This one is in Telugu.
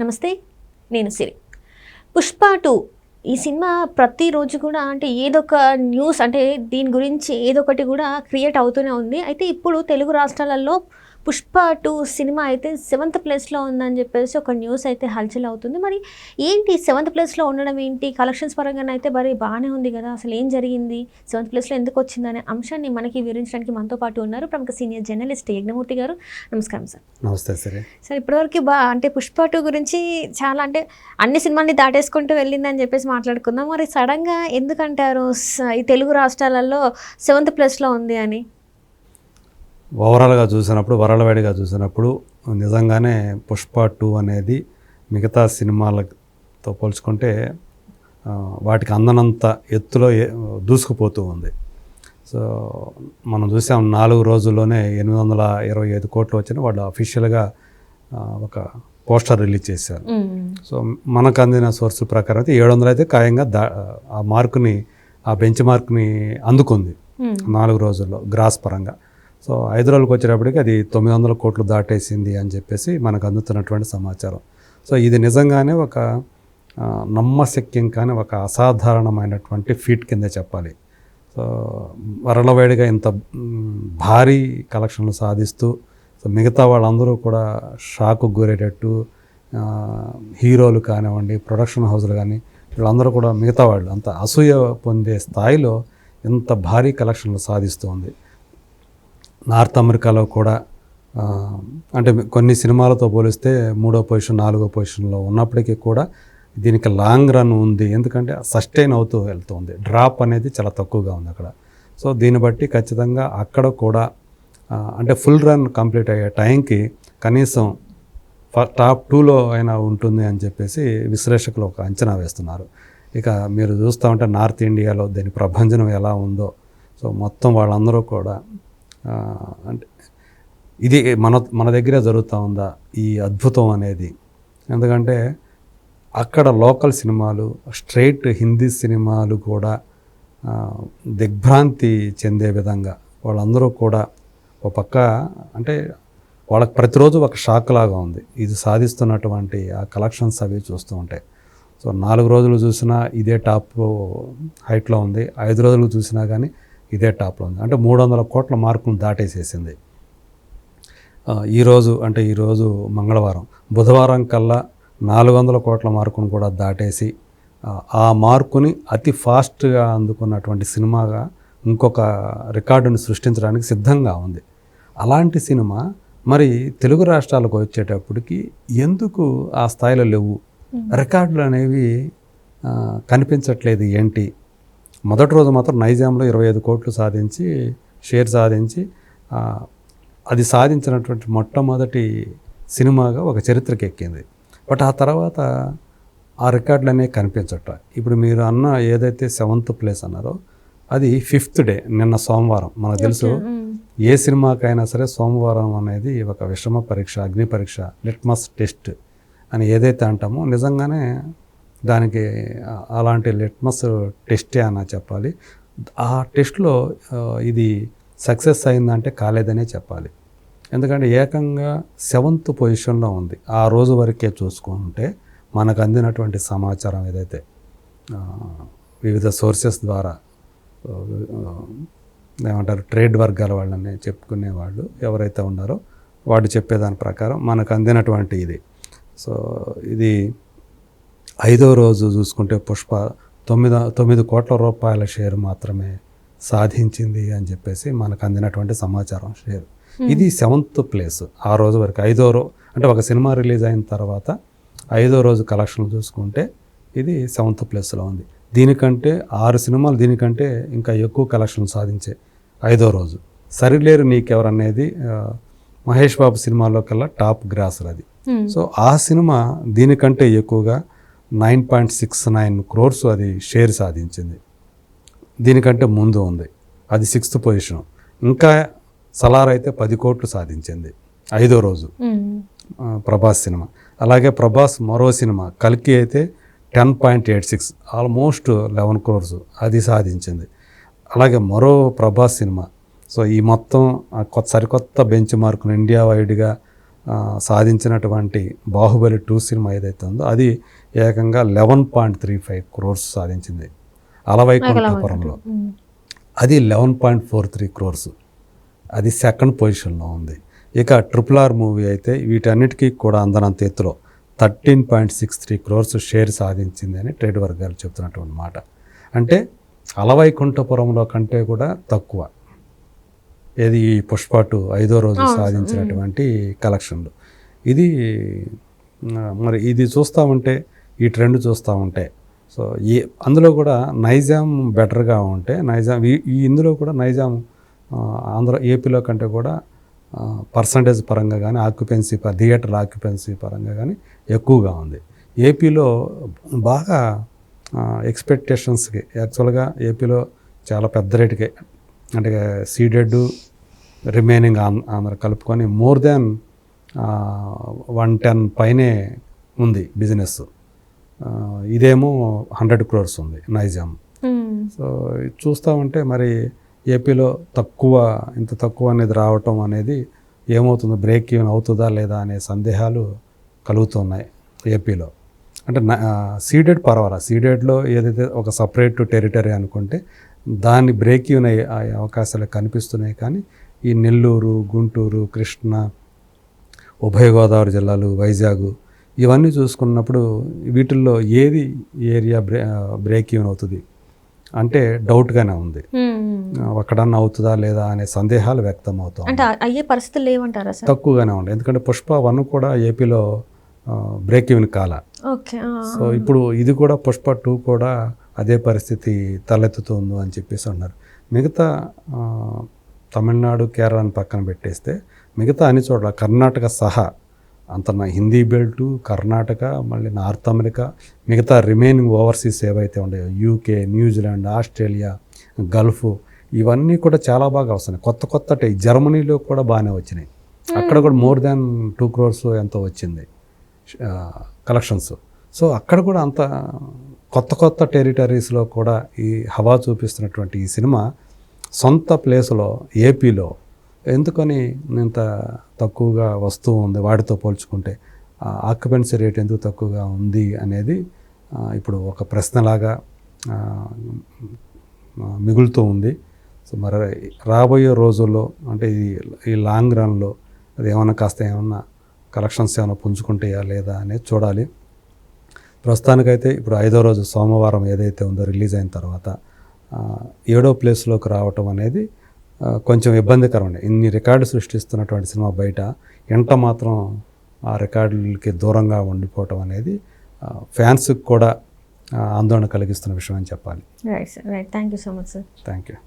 నమస్తే, నేను సిరి. 'పుష్ప 2' ఈ సినిమా ప్రతిరోజు కూడా అంటే ఏదో ఒక న్యూస్ అంటే దీని గురించి ఏదో ఒకటి కూడా క్రియేట్ అవుతూనే ఉంది. అయితే ఇప్పుడు తెలుగు రాష్ట్రాలలో 'పుష్ప 2' సినిమా అయితే 7th ప్లేస్‌లో ఉందని చెప్పేసి ఒక న్యూస్ అయితే హల్చల్ అవుతుంది. మరి ఏంటి 7th ప్లేస్‌లో ఉండడం ఏంటి? కలెక్షన్స్ పరంగానైతే మరి బాగానే ఉంది కదా! అసలు ఏం జరిగింది? 7th ప్లేస్‌లో ఎందుకు వచ్చిందనే అంశాన్ని మనకి వివరించడానికి మనతో పాటు ఉన్నారు ప్రముఖ సీనియర్ జర్నలిస్ట్ యజ్ఞమూర్తి గారు. నమస్కారం సార్. నమస్తే సరే. సార్, ఇప్పటివరకు అంటే 'పుష్ప 2' గురించి చాలా అంటే అన్ని సినిమాల్ని దాటేసుకుంటూ వెళ్ళిందని చెప్పేసి మాట్లాడుకుందాం. మరి సడన్గా ఎందుకంటారు ఈ తెలుగు రాష్ట్రాలలో 7th ప్లేస్‌లో ఉంది అని? ఓవరాల్గా చూసినప్పుడు వరలవాడిగా చూసినప్పుడు నిజంగానే 'పుష్ప 2' అనేది మిగతా సినిమాలతో పోల్చుకుంటే వాటికి అందనంత ఎత్తులో దూసుకుపోతూ ఉంది. సో మనం చూసాం 4 రోజుల్లోనే 825 కోట్లు వచ్చిన వాళ్ళు అఫీషియల్గా ఒక పోస్టర్ రిలీజ్ చేశారు. సో మనకు అందిన సోర్స్ ప్రకారం అయితే 700 అయితే ఖాయంగా ఆ మార్కుని, ఆ బెంచ్ మార్క్ని అందుకుంది 4 రోజుల్లో గ్రాస్ పరంగా. సో 5 రోజులకు వచ్చేటప్పటికి అది 900 కోట్లు దాటేసింది అని చెప్పేసి మనకు అందుతున్నటువంటి సమాచారం. సో ఇది నిజంగానే ఒక నమ్మశక్యం కానీ ఒక అసాధారణమైనటువంటి ఫీట్ కిందే చెప్పాలి. సో వరలవేడిగా ఇంత భారీ కలెక్షన్లు సాధిస్తూ సో మిగతా వాళ్ళందరూ కూడా షాకు గురేటట్టు హీరోలు కానివ్వండి, ప్రొడక్షన్ హౌస్లు కానీ వీళ్ళందరూ కూడా మిగతా వాళ్ళు అంత అసూయ పొందే స్థాయిలో ఇంత భారీ కలెక్షన్లు సాధిస్తుంది. నార్త్ అమెరికాలో కూడా అంటే కొన్ని సినిమాలతో పోలిస్తే 3వ పొజిషన్ 4వ పొజిషన్లో ఉన్నప్పటికీ కూడా దీనికి లాంగ్ రన్ ఉంది. ఎందుకంటే సస్టైన్ అవుతూ వెళ్తుంది. డ్రాప్ అనేది చాలా తక్కువగా ఉంది అక్కడ. సో దీన్ని బట్టి ఖచ్చితంగా అక్కడ కూడా అంటే ఫుల్ రన్ కంప్లీట్ అయ్యే టైంకి కనీసం టాప్ 2లో అయినా ఉంటుంది అని చెప్పేసి విశ్లేషకులు ఒక అంచనా వేస్తున్నారు. ఇక మీరు చూస్తూ ఉంటే నార్త్ ఇండియాలో దీని ప్రభంజనం ఎలా ఉందో, సో మొత్తం వాళ్ళందరూ కూడా అంటే ఇది మన దగ్గరే జరుగుతూ ఉందా ఈ అద్భుతం అనేది. ఎందుకంటే అక్కడ లోకల్ సినిమాలు, స్ట్రైట్ హిందీ సినిమాలు కూడా దిగ్భ్రాంతి చెందే విధంగా వాళ్ళందరూ కూడా ఒక పక్క అంటే వాళ్ళకి ప్రతిరోజు ఒక షాక్ లాగా ఉంది ఇది సాధిస్తున్నటువంటి ఆ కలెక్షన్స్ అవి చూస్తూ ఉంటాయి. సో 4 రోజులు చూసినా ఇదే టాప్ హైట్లో ఉంది, 5 రోజులు చూసినా కానీ ఇదే టాప్లో ఉంది. అంటే 300 కోట్ల మార్కును దాటేసేసింది. ఈరోజు మంగళవారం, బుధవారం కల్లా 400 కోట్ల మార్కును కూడా దాటేసి ఆ మార్కుని అతి ఫాస్ట్గా అందుకున్నటువంటి సినిమాగా ఇంకొక రికార్డును సృష్టించడానికి సిద్ధంగా ఉంది. అలాంటి సినిమా మరి తెలుగు రాష్ట్రాలకు వచ్చేటప్పటికి ఎందుకు ఆ స్థాయిలో లేవు? రికార్డులు అనేవి కనిపించట్లేదు ఏంటి? మొదటి రోజు మాత్రం నైజాంలో 25 కోట్లు సాధించి షేర్ సాధించి అది సాధించినటువంటి మొట్టమొదటి సినిమాగా ఒక చరిత్రకి ఎక్కింది. బట్ ఆ తర్వాత ఆ రికార్డులు అనేవి కనిపించట. ఇప్పుడు మీరు అన్న ఏదైతే 7th ప్లేస్ అన్నారో అది 5th డే, నిన్న సోమవారం. మనకు తెలుసు ఏ సినిమాకైనా సరే సోమవారం అనేది ఒక విషమ పరీక్ష, అగ్ని పరీక్ష, లిట్మస్ టెస్ట్ అని ఏదైతే అంటామో నిజంగానే దానికి అలాంటి లిట్మస్ టెస్టే అన్న చెప్పాలి. ఆ టెస్ట్లో ఇది సక్సెస్ అయిందంటే కాలేదనే చెప్పాలి. ఎందుకంటే ఏకంగా 7th పొజిషన్లో ఉంది. ఆ రోజు వరకే చూసుకుంటే మనకు అందినటువంటి సమాచారం ఏదైతే వివిధ సోర్సెస్ ద్వారా ఏమంటారు ట్రేడ్ వర్గాల వాళ్ళని చెప్పుకునే వాళ్ళు ఎవరైతే ఉన్నారో వాడు చెప్పేదాని ప్రకారం మనకు అందినటువంటి ఇది. సో ఇది 5వ రోజు చూసుకుంటే పుష్ప 9 కోట్ల రూపాయల షేర్ మాత్రమే సాధించింది అని చెప్పేసి మనకు అందినటువంటి సమాచారం షేర్. ఇది 7th ప్లేస్ ఆ రోజు వరకు. 5వ రోజు అంటే ఒక సినిమా రిలీజ్ అయిన తర్వాత 5వ రోజు కలెక్షన్లు చూసుకుంటే ఇది 7th ప్లేస్లో ఉంది. దీనికంటే 6 సినిమాలు దీనికంటే ఇంకా ఎక్కువ కలెక్షన్ సాధించే 5వ రోజు. సరిలేరు నీకెవరనేది మహేష్ బాబు సినిమాలో కల్లా టాప్ గ్రాసర్ అది. సో ఆ సినిమా దీనికంటే ఎక్కువగా 9.69 crores అది షేర్ సాధించింది. దీనికంటే ముందు ఉంది, అది 6th పొజిషన్. ఇంకా సలార్ అయితే 10 కోట్లు సాధించింది 5వ రోజు ప్రభాస్ సినిమా. అలాగే ప్రభాస్ మరో సినిమా కల్కి అయితే 10.86 ఆల్మోస్ట్ 11 crores అది సాధించింది. అలాగే మరో ప్రభాస్ సినిమా. సో ఈ మొత్తం సరికొత్త బెంచ్ మార్కును ఇండియా వైడ్గా సాధించినటువంటి బాహుబలి 2 సినిమా ఏదైతే ఉందో అది ఏకంగా 11.35 crores సాధించింది అలవైకుంఠపురంలో. అది 11.43 crores, అది సెకండ్ పొజిషన్లో ఉంది. ఇక RRR మూవీ అయితే వీటన్నిటికీ కూడా అందనంత ఎత్తులో 13.63 crores షేర్ సాధించింది అని ట్రేడ్ వర్గాలు చెప్తున్నటువంటి మాట. అంటే అలవైకుంఠపురంలో కంటే కూడా తక్కువ ఏది ఈ పుష్ప 2 5వ రోజు సాధించినటువంటి కలెక్షన్లు. ఇది మరి ఇది చూస్తూ ఉంటే, ఈ ట్రెండ్ చూస్తూ ఉంటే, సో అందులో కూడా నైజాం బెటర్గా ఉంటే నైజాం ఇందులో కూడా నైజాం ఏపీలో కంటే కూడా పర్సంటేజ్ పరంగా కానీ ఆక్యుపెన్సీ థియేటర్ ఆక్యుపెన్సీ పరంగా కానీ ఎక్కువగా ఉంది. ఏపీలో బాగా ఎక్స్పెక్టేషన్స్కి యాక్చువల్గా ఏపీలో చాలా పెద్ద రేటుకే, అంటే సీడెడ్ రిమైనింగ్ ఆంధ్ర కలుపుకొని మోర్ దాన్ 110 పైనే ఉంది బిజినెస్. ఇదేమో 100 crores ఉంది నైజాం. సో చూస్తూ ఉంటే మరి ఏపీలో ఇంత తక్కువ అనేది రావటం అనేది ఏమవుతుందో, బ్రేక్ ఈవెన్ అవుతుందా లేదా అనే సందేహాలు కలుగుతున్నాయి ఏపీలో. అంటే సీడెడ్ పర్వాలేదు, సీడెడ్లో ఏదైతే ఒక సపరేట్ టెరిటరీ అనుకుంటే దాన్ని బ్రేక్ ఈవెన్ అయ్యే అవకాశాలు కనిపిస్తున్నాయి. కానీ ఈ నెల్లూరు, గుంటూరు, కృష్ణా, ఉభయ గోదావరి జిల్లాలు, వైజాగ్ ఇవన్నీ చూసుకున్నప్పుడు వీటిల్లో ఏది ఏరియా బ్రేక్ ఈవెన్ అవుతుంది అంటే డౌట్గానే ఉంది. ఒక్కడన్నా అవుతుందా లేదా అనే సందేహాలు వ్యక్తం అవుతాయి. అంటే అయ్యే పరిస్థితులు లేవంటారా సార్? తక్కువగానే ఉంది. ఎందుకంటే పుష్ప 1 కూడా ఏపీలో బ్రేక్ ఈవెన్ కాల. సో ఇప్పుడు ఇది కూడా పుష్ప 2 కూడా అదే పరిస్థితి తలెత్తుతుంది అని చెప్పేసి అన్నారు. మిగతా తమిళనాడు, కేరళని పక్కన పెట్టేస్తే మిగతా అన్ని చోట్ల కర్ణాటక సహా అంత హిందీ బెల్టు, కర్ణాటక, మళ్ళీ నార్త్ అమెరికా, మిగతా రిమైనింగ్ ఓవర్సీస్ ఏవైతే ఉన్నాయో యూకే, న్యూజిలాండ్, ఆస్ట్రేలియా, గల్ఫ్ ఇవన్నీ కూడా చాలా బాగా వస్తున్నాయి. కొత్త జర్మనీలో కూడా బాగానే వచ్చినాయి. అక్కడ కూడా మోర్ దాన్ 2 crores ఎంతో వచ్చింది కలెక్షన్స్. సో అక్కడ కూడా అంత కొత్త టెరిటరీస్లో కూడా ఈ హవా చూపిస్తున్నటువంటి ఈ సినిమా సొంత ప్లేస్లో ఏపీలో ఎందుకని ఇంత తక్కువగా వస్తూ ఉంది వాటితో పోల్చుకుంటే, ఆక్యుపెన్సీ రేట్ ఎందుకు తక్కువగా ఉంది అనేది ఇప్పుడు ఒక ప్రశ్నలాగా మిగులుతూ ఉంది. సో మరి రాబోయే రోజుల్లో అంటే ఈ లాంగ్ రన్లో అది ఏమన్నా కలెక్షన్స్ ఏమైనా పుంజుకుంటాయా లేదా అనేది చూడాలి. ప్రస్తుతానికైతే ఇప్పుడు 5వ రోజు సోమవారం ఏదైతే ఉందో రిలీజ్ అయిన తర్వాత 7వ ప్లేస్లోకి రావటం అనేది కొంచెం ఇబ్బందికరమే. ఇన్ని రికార్డు సృష్టిస్తున్నటువంటి సినిమా బయట మాత్రం ఆ రికార్డులకి దూరంగా ఉండిపోవటం అనేది ఫ్యాన్స్కి కూడా ఆందోళన కలిగిస్తున్న విషయం అని చెప్పాలి. Right sir, right. Thank you so much sir. Thank you.